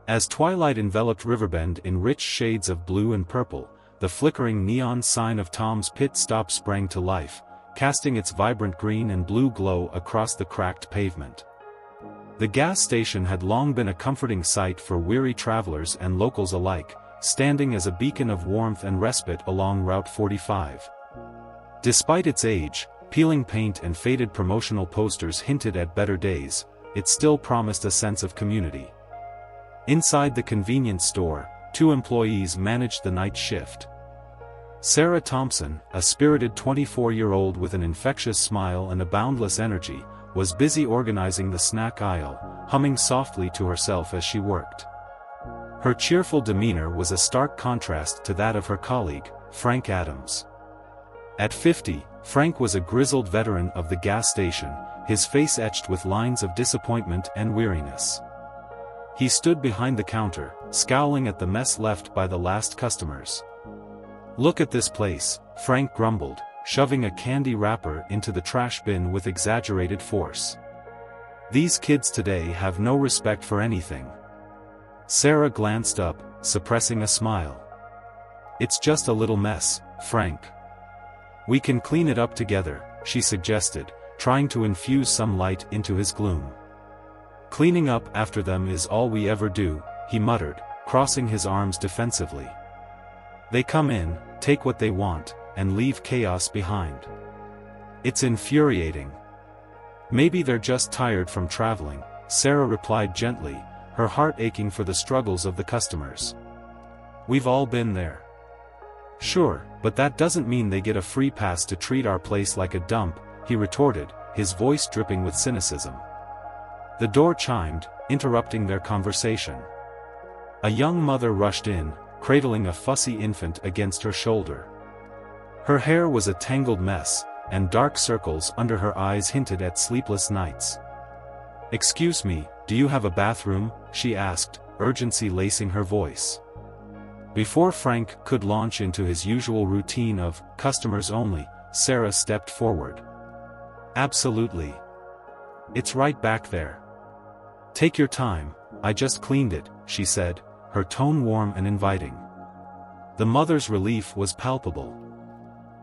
As twilight enveloped Riverbend in rich shades of blue and purple, the flickering neon sign of Tom's Pit Stop sprang to life, casting its vibrant green and blue glow across the cracked pavement. The gas station had long been a comforting sight for weary travelers and locals alike, standing as a beacon of warmth and respite along Route 45. Despite its age, peeling paint and faded promotional posters hinted at better days, it still promised a sense of community. Inside the convenience store, 2 employees managed the night shift. Sarah Thompson, a spirited 24-year-old with an infectious smile and a boundless energy, was busy organizing the snack aisle, humming softly to herself as she worked. Her cheerful demeanor was a stark contrast to that of her colleague, Frank Adams. At 50, Frank was a grizzled veteran of the gas station, his face etched with lines of disappointment and weariness. He stood behind the counter, scowling at the mess left by the last customers. "Look at this place," Frank grumbled, shoving a candy wrapper into the trash bin with exaggerated force. "These kids today have no respect for anything." Sarah glanced up, suppressing a smile. "It's just a little mess, Frank. We can clean it up together," she suggested, trying to infuse some light into his gloom. "Cleaning up after them is all we ever do," he muttered, crossing his arms defensively. "They come in, take what they want, and leave chaos behind. It's infuriating." "Maybe they're just tired from traveling," Sarah replied gently, her heart aching for the struggles of the customers. "We've all been there." "Sure, but that doesn't mean they get a free pass to treat our place like a dump," he retorted, his voice dripping with cynicism. The door chimed, interrupting their conversation. A young mother rushed in, cradling a fussy infant against her shoulder. Her hair was a tangled mess, and dark circles under her eyes hinted at sleepless nights. "Excuse me, do you have a bathroom?" she asked, urgency lacing her voice. Before Frank could launch into his usual routine of customers only, Sarah stepped forward. "Absolutely. It's right back there. Take your time, I just cleaned it," she said, her tone warm and inviting. The mother's relief was palpable.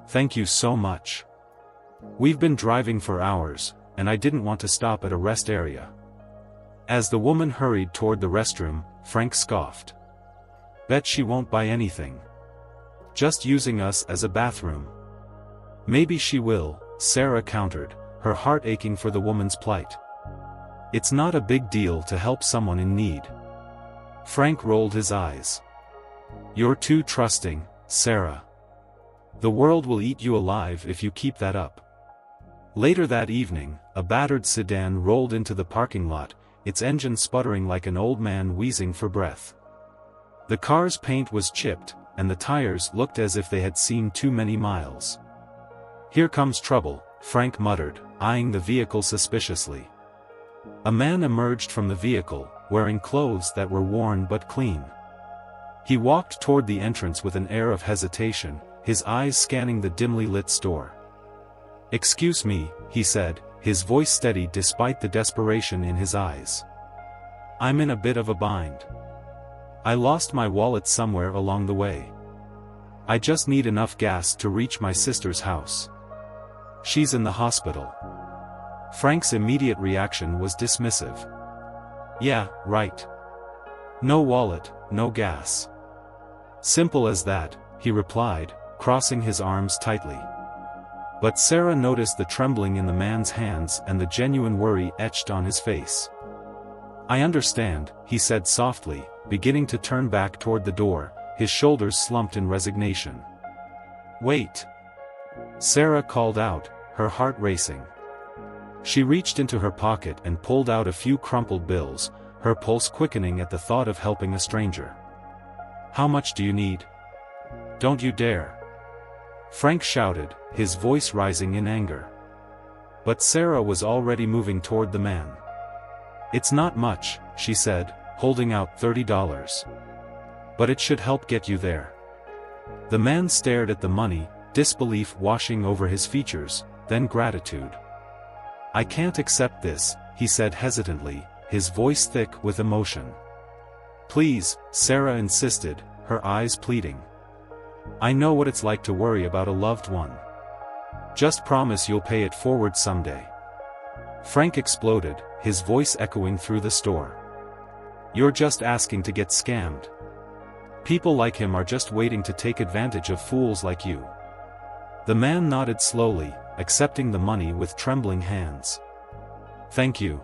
"Thank you so much. We've been driving for hours, and I didn't want to stop at a rest area." As the woman hurried toward the restroom, Frank scoffed. "Bet she won't buy anything. Just using us as a bathroom." "Maybe she will," Sarah countered, her heart aching for the woman's plight. "It's not a big deal to help someone in need." Frank rolled his eyes. "You're too trusting, Sarah. The world will eat you alive if you keep that up." Later that evening, a battered sedan rolled into the parking lot, its engine sputtering like an old man wheezing for breath. The car's paint was chipped, and the tires looked as if they had seen too many miles. "Here comes trouble," Frank muttered, eyeing the vehicle suspiciously. A man emerged from the vehicle, wearing clothes that were worn but clean. He walked toward the entrance with an air of hesitation, his eyes scanning the dimly lit store. "Excuse me," he said, his voice steady despite the desperation in his eyes. "I'm in a bit of a bind. I lost my wallet somewhere along the way. I just need enough gas to reach my sister's house. She's in the hospital." Frank's immediate reaction was dismissive. "Yeah, right. No wallet, no gas. Simple as that," he replied, crossing his arms tightly. But Sarah noticed the trembling in the man's hands and the genuine worry etched on his face. "I understand," he said softly, beginning to turn back toward the door, his shoulders slumped in resignation. "Wait!" Sarah called out, her heart racing. She reached into her pocket and pulled out a few crumpled bills, her pulse quickening at the thought of helping a stranger. "How much do you need?" "Don't you dare!" Frank shouted, his voice rising in anger. But Sarah was already moving toward the man. "It's not much," she said, holding out $30. "But it should help get you there." The man stared at the money, disbelief washing over his features, then gratitude. "I can't accept this," he said hesitantly, his voice thick with emotion. Please, Sarah insisted, her eyes pleading. I know what it's like to worry about a loved one. Just promise you'll pay it forward someday. Frank exploded, his voice echoing through the store. You're just asking to get scammed. People like him are just waiting to take advantage of fools like you. The man nodded slowly, accepting the money with trembling hands. Thank you.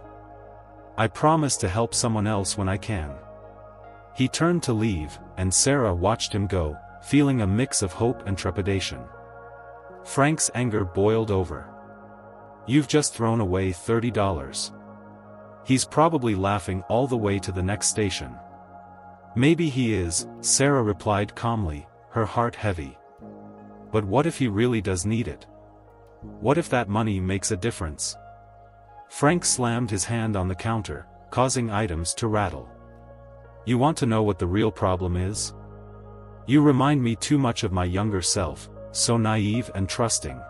I promise to help someone else when I can. He turned to leave, and Sarah watched him go, feeling a mix of hope and trepidation. Frank's anger boiled over. You've just thrown away $30. He's probably laughing all the way to the next station. Maybe he is, Sarah replied calmly, her heart heavy. But what if he really does need it? What if that money makes a difference? Frank slammed his hand on the counter, causing items to rattle. You want to know what the real problem is? You remind me too much of my younger self, so naive and trusting.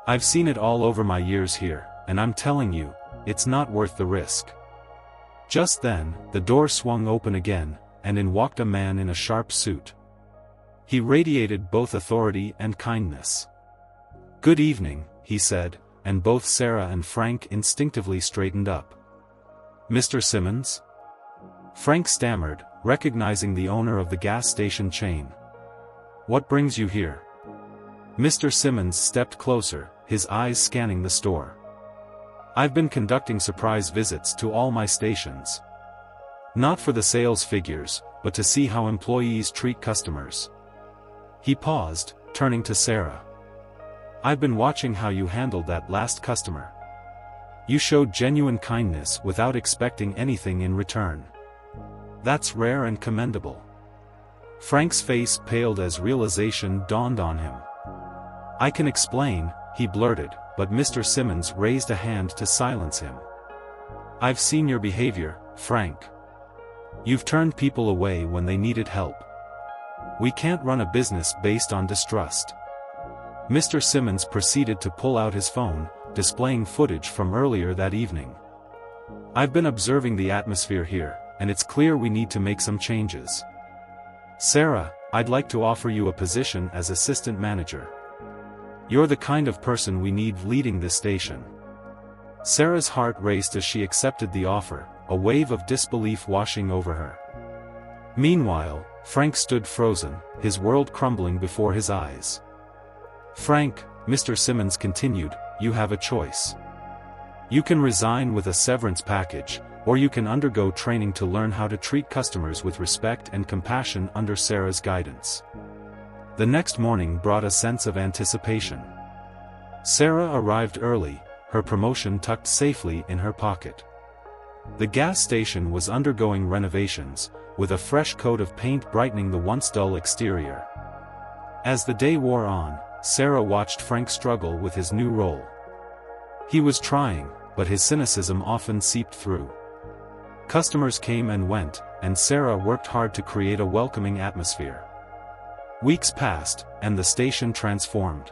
I've seen it all over my years here, and I'm telling you, it's not worth the risk. Just then, the door swung open again, and in walked a man in a sharp suit. He radiated both authority and kindness. Good evening, he said, and both Sarah and Frank instinctively straightened up. Mr. Simmons? Frank stammered, recognizing the owner of the gas station chain. What brings you here? Mr. Simmons stepped closer, his eyes scanning the store. I've been conducting surprise visits to all my stations. Not for the sales figures, but to see how employees treat customers. He paused, turning to Sarah. I've been watching how you handled that last customer. You showed genuine kindness without expecting anything in return. That's rare and commendable. Frank's face paled as realization dawned on him. I can explain, he blurted, but Mr. Simmons raised a hand to silence him. I've seen your behavior, Frank. You've turned people away when they needed help. We can't run a business based on distrust. Mr. Simmons proceeded to pull out his phone, displaying footage from earlier that evening. I've been observing the atmosphere here, and it's clear we need to make some changes. Sarah, I'd like to offer you a position as assistant manager. You're the kind of person we need leading this station. Sarah's heart raced as she accepted the offer, a wave of disbelief washing over her. Meanwhile, Frank stood frozen, his world crumbling before his eyes. Frank, Mr. Simmons continued, you have a choice. You can resign with a severance package, or you can undergo training to learn how to treat customers with respect and compassion under Sarah's guidance. The next morning brought a sense of anticipation. Sarah arrived early, her promotion tucked safely in her pocket. The gas station was undergoing renovations, with a fresh coat of paint brightening the once dull exterior. As the day wore on, Sarah watched Frank struggle with his new role. He was trying, but his cynicism often seeped through. Customers came and went, and Sarah worked hard to create a welcoming atmosphere. Weeks passed, and the station transformed.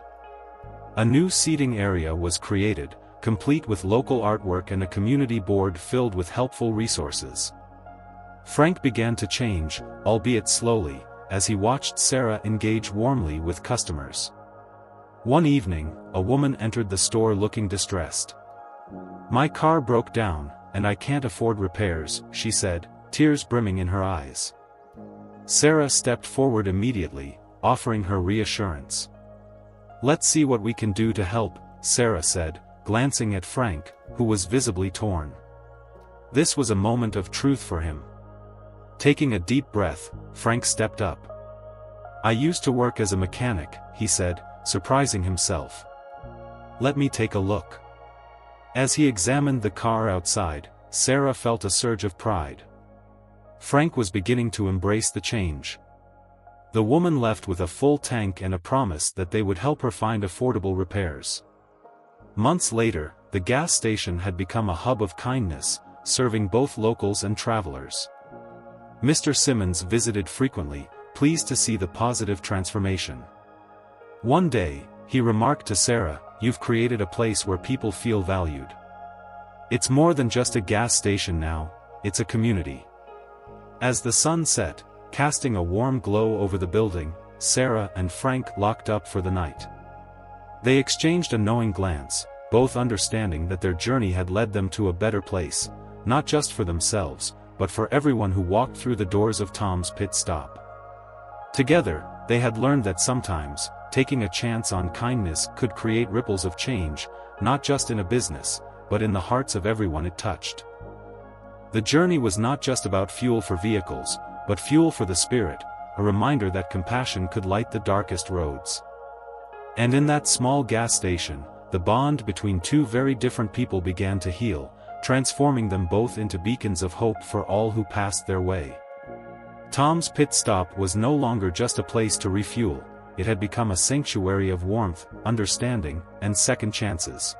A new seating area was created, complete with local artwork and a community board filled with helpful resources. Frank began to change, albeit slowly, as he watched Sarah engage warmly with customers. One evening, a woman entered the store looking distressed. My car broke down, and I can't afford repairs, she said, tears brimming in her eyes. Sarah stepped forward immediately, offering her reassurance. Let's see what we can do to help, Sarah said, glancing at Frank, who was visibly torn. This was a moment of truth for him. Taking a deep breath, Frank stepped up. I used to work as a mechanic, he said, surprising himself. Let me take a look. As he examined the car outside, Sarah felt a surge of pride. Frank was beginning to embrace the change. The woman left with a full tank and a promise that they would help her find affordable repairs. Months later, the gas station had become a hub of kindness, serving both locals and travelers. Mr. Simmons visited frequently, pleased to see the positive transformation. One day, he remarked to Sarah, "You've created a place where people feel valued. It's more than just a gas station now, it's a community." As the sun set, casting a warm glow over the building, Sarah and Frank locked up for the night. They exchanged a knowing glance, both understanding that their journey had led them to a better place, not just for themselves, but for everyone who walked through the doors of Tom's Pit Stop. Together, they had learned that sometimes, taking a chance on kindness could create ripples of change, not just in a business, but in the hearts of everyone it touched. The journey was not just about fuel for vehicles, but fuel for the spirit, a reminder that compassion could light the darkest roads. And in that small gas station, the bond between two very different people began to heal, transforming them both into beacons of hope for all who passed their way. Tom's Pit Stop was no longer just a place to refuel, it had become a sanctuary of warmth, understanding, and second chances.